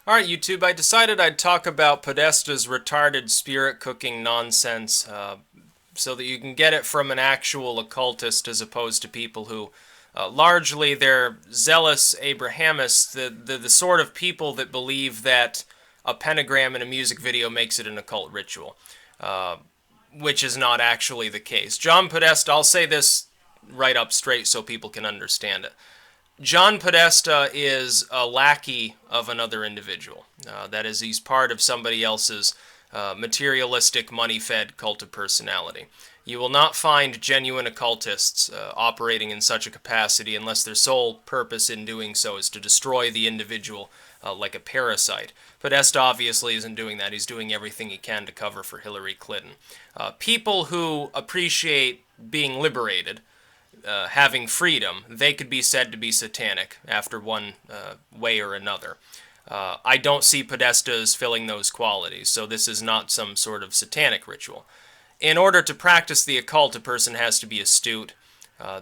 Alright, YouTube, I decided I'd talk about Podesta's retarded spirit cooking nonsense so that you can get it from an actual occultist as opposed to people who largely they're zealous Abrahamists, the sort of people that believe that a pentagram in a music video makes it an occult ritual, which is not actually the case. John Podesta, I'll say this right up straight so people can understand it. John Podesta is a lackey of another individual. That is, he's part of somebody else's materialistic, money-fed cult of personality. You will not find genuine occultists operating in such a capacity unless their sole purpose in doing so is to destroy the individual like a parasite. Podesta obviously isn't doing that. He's doing everything he can to cover for Hillary Clinton. People who appreciate being liberated, having freedom, they could be said to be satanic after one way or another. I don't see Podesta as filling those qualities, so this is not some sort of satanic ritual. In order to practice the occult, a person has to be astute.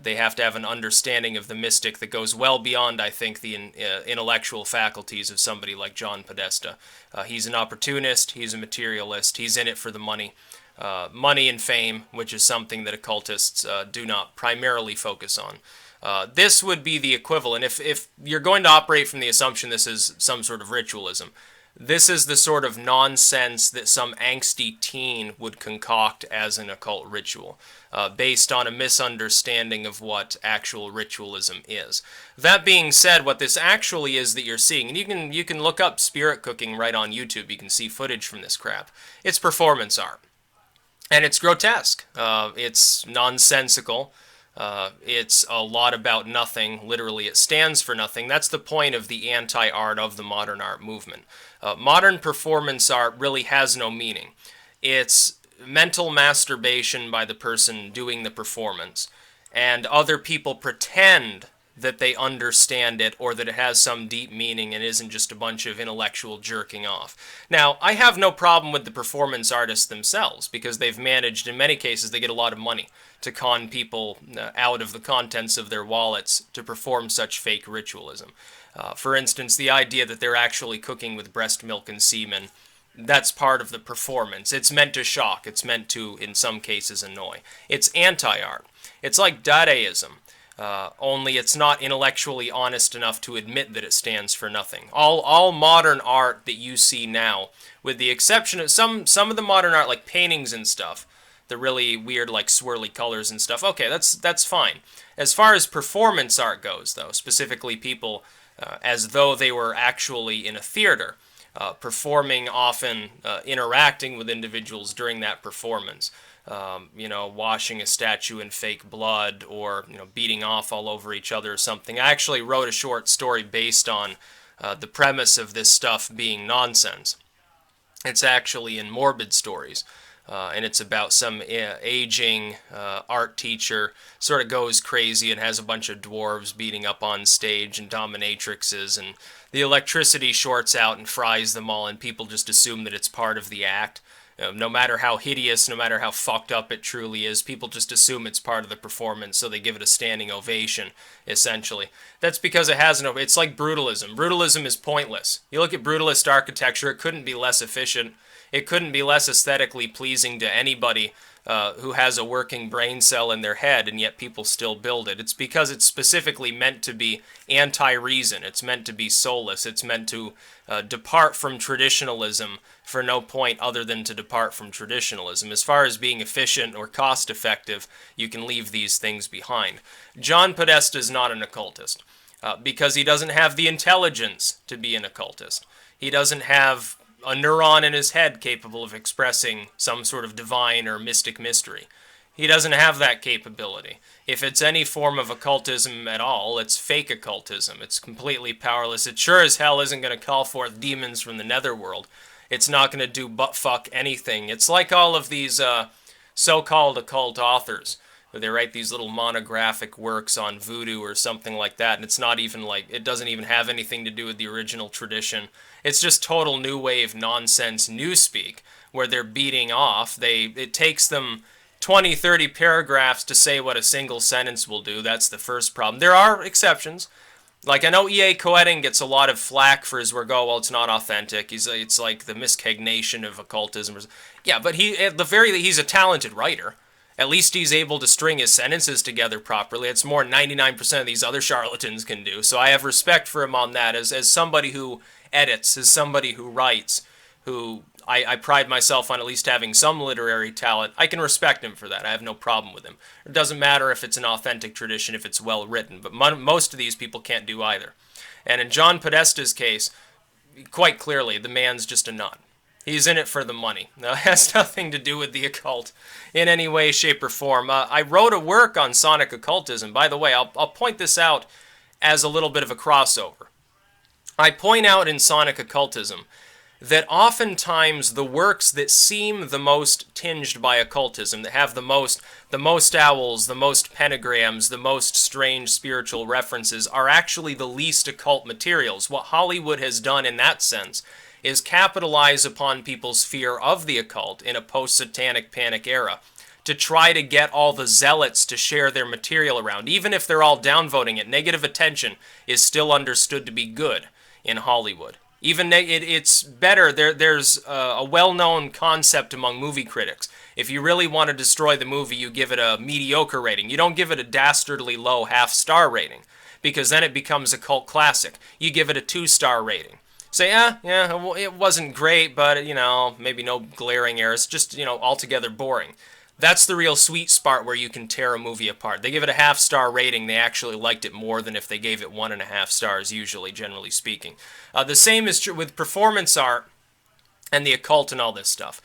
They have to have an understanding of the mystic that goes well beyond, I think, the intellectual faculties of somebody like John Podesta. He's an opportunist, he's a materialist, he's in it for the money. Money and fame, which is something that occultists do not primarily focus on. This would be the equivalent. If you're going to operate from the assumption this is some sort of ritualism, this is the sort of nonsense that some angsty teen would concoct as an occult ritual, based on a misunderstanding of what actual ritualism is. That being said, what this actually is that you're seeing, and you can look up spirit cooking right on YouTube, you can see footage from this crap. It's performance art. And it's grotesque. It's nonsensical. It's a lot about nothing. Literally, it stands for nothing. That's the point of the anti-art of the modern art movement. Modern performance art really has no meaning. It's mental masturbation by the person doing the performance, and other people pretend that they understand it or that it has some deep meaning and isn't just a bunch of intellectual jerking off. Now, I have no problem with the performance artists themselves because they've managed, in many cases, they get a lot of money to con people out of the contents of their wallets to perform such fake ritualism. For instance, the idea that they're actually cooking with breast milk and semen, that's part of the performance. It's meant to shock. It's meant to, in some cases, annoy. It's anti-art. It's like Dadaism. Only it's not intellectually honest enough to admit that it stands for nothing. All modern art that you see now, with the exception of some of the modern art, like paintings and stuff, the really weird, like swirly colors and stuff, okay, that's fine. As far as performance art goes, though, specifically people as though they were actually in a theater, performing, often interacting with individuals during that performance. Washing a statue in fake blood or, beating off all over each other or something. I actually wrote a short story based on the premise of this stuff being nonsense. It's actually in Morbid Stories, and it's about some aging art teacher sort of goes crazy and has a bunch of dwarves beating up on stage and dominatrixes, and the electricity shorts out and fries them all, and people just assume that it's part of the act. No matter how hideous, no matter how fucked up it truly is, people just assume it's part of the performance, so they give it a standing ovation, essentially. That's because it has no... It's like brutalism. Brutalism is pointless. You look at brutalist architecture, it couldn't be less efficient. It couldn't be less aesthetically pleasing to anybody who has a working brain cell in their head, and yet people still build it. It's because it's specifically meant to be anti-reason. It's meant to be soulless. It's meant to depart from traditionalism for no point other than to depart from traditionalism. As far as being efficient or cost-effective, you can leave these things behind. John Podesta is not an occultist because he doesn't have the intelligence to be an occultist. He doesn't have a neuron in his head capable of expressing some sort of divine or mystic mystery. He doesn't have that capability. If it's any form of occultism at all, it's fake occultism. It's completely powerless. It sure as hell isn't going to call forth demons from the netherworld. It's not going to do butt-fuck anything. It's like all of these so-called occult authors. They write these little monographic works on voodoo or something like that, and it's not even like, it doesn't even have anything to do with the original tradition. It's just total new wave nonsense newspeak, where they're beating off. It takes them 20, 30 paragraphs to say what a single sentence will do. That's the first problem. There are exceptions. Like, I know E.A. Koetting gets a lot of flack for his work. Oh, well, it's not authentic. It's like the miscegnation of occultism. Yeah, but at the very least, he's a talented writer. At least he's able to string his sentences together properly. It's more 99% of these other charlatans can do. So I have respect for him on that as somebody who edits, as somebody who writes, who I pride myself on at least having some literary talent. I can respect him for that. I have no problem with him. It doesn't matter if it's an authentic tradition, if it's well written, but most of these people can't do either. And in John Podesta's case, quite clearly, the man's just a nut. He's in it for the money. Now, it has nothing to do with the occult in any way, shape, or form. I wrote a work on Sonic occultism. By the way, I'll point this out as a little bit of a crossover. I point out in Sonic occultism that oftentimes the works that seem the most tinged by occultism, that have the most owls, the most pentagrams, the most strange spiritual references, are actually the least occult materials. What Hollywood has done in that sense is capitalize upon people's fear of the occult in a post-satanic panic era to try to get all the zealots to share their material around. Even if they're all downvoting it, negative attention is still understood to be good in Hollywood. Even it's better. There's a well-known concept among movie critics. If you really want to destroy the movie, you give it a mediocre rating. You don't give it a dastardly low half-star rating, because then it becomes a cult classic. You give it a 2-star rating. Say, yeah, it wasn't great, but, maybe no glaring errors, just, altogether boring. That's the real sweet spot where you can tear a movie apart. They give it a half-star rating. They actually liked it more than if they gave it 1.5 stars, usually, generally speaking. The same is true with performance art and the occult and all this stuff.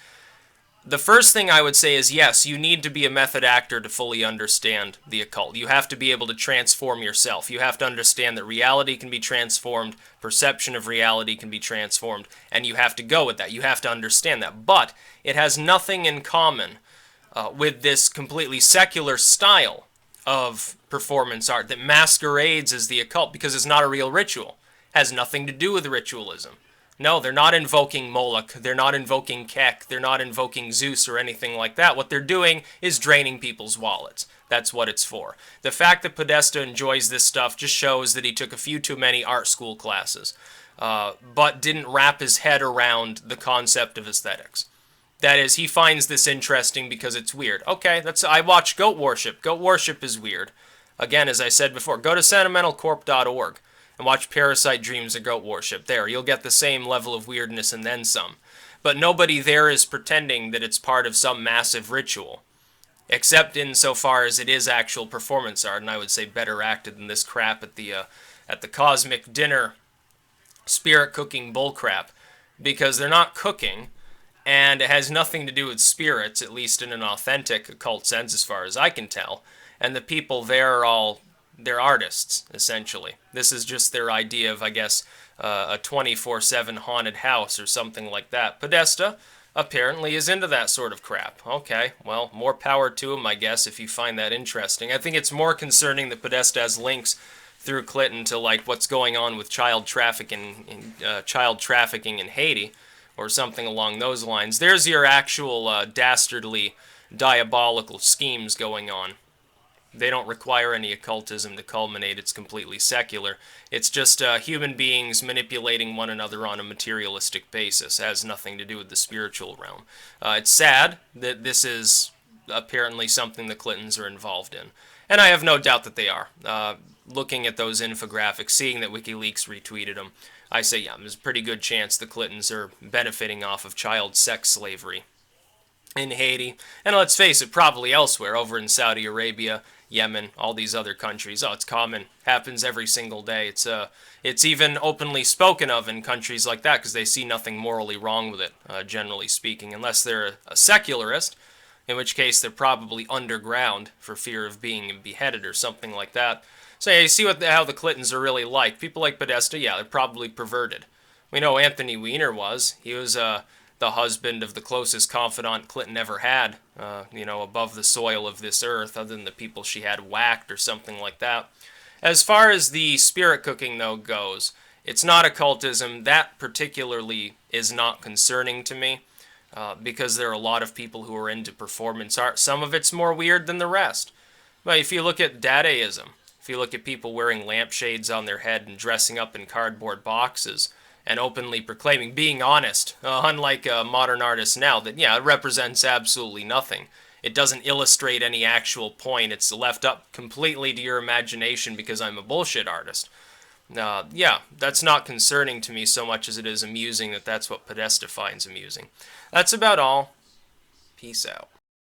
The first thing I would say is, yes, you need to be a method actor to fully understand the occult. You have to be able to transform yourself. You have to understand that reality can be transformed, perception of reality can be transformed, and you have to go with that. You have to understand that. But it has nothing in common with this completely secular style of performance art that masquerades as the occult because it's not a real ritual. It has nothing to do with ritualism. No, they're not invoking Moloch, they're not invoking Kek, they're not invoking Zeus or anything like that. What they're doing is draining people's wallets. That's what it's for. The fact that Podesta enjoys this stuff just shows that he took a few too many art school classes, but didn't wrap his head around the concept of aesthetics. That is, he finds this interesting because it's weird. Okay, I watch goat worship. Goat worship is weird. Again, as I said before, go to sentimentalcorp.org and watch Parasite Dreams of Goat Worship. There, you'll get the same level of weirdness and then some. But nobody there is pretending that it's part of some massive ritual, except insofar as it is actual performance art, and I would say better acted than this crap at the Cosmic Dinner spirit cooking bullcrap, because they're not cooking, and it has nothing to do with spirits, at least in an authentic occult sense as far as I can tell, and the people there are they're artists, essentially. This is just their idea of, I guess, a 24/7 haunted house or something like that. Podesta apparently is into that sort of crap. Okay, well, more power to him, I guess, if you find that interesting. I think it's more concerning that Podesta has links through Clinton to, like, what's going on with child trafficking in Haiti, or something along those lines. There's your actual dastardly, diabolical schemes going on. They don't require any occultism to culminate. It's completely secular. It's just human beings manipulating one another on a materialistic basis. It has nothing to do with the spiritual realm. It's sad that this is apparently something the Clintons are involved in. And I have no doubt that they are. Looking at those infographics, seeing that WikiLeaks retweeted them, I say, yeah, there's a pretty good chance the Clintons are benefiting off of child sex slavery in Haiti. And let's face it, probably elsewhere, over in Saudi Arabia, Yemen, all these other countries. Oh, it's common. Happens every single day. It's even openly spoken of in countries like that because they see nothing morally wrong with it, generally speaking, unless they're a secularist, in which case they're probably underground for fear of being beheaded or something like that. So yeah, you see how the Clintons are really like. People like Podesta, yeah, they're probably perverted. We know Anthony Weiner was. He was the husband of the closest confidant Clinton ever had, above the soil of this earth, other than the people she had whacked or something like that. As far as the spirit cooking, though, goes, it's not occultism. That particularly is not concerning to me, because there are a lot of people who are into performance art. Some of it's more weird than the rest. But if you look at Dadaism, If you look at people wearing lampshades on their head and dressing up in cardboard boxes and openly proclaiming, being honest, unlike modern artists now, that, yeah, it represents absolutely nothing. It doesn't illustrate any actual point. It's left up completely to your imagination because I'm a bullshit artist. Yeah, that's not concerning to me so much as it is amusing that that's what Podesta finds amusing. That's about all. Peace out.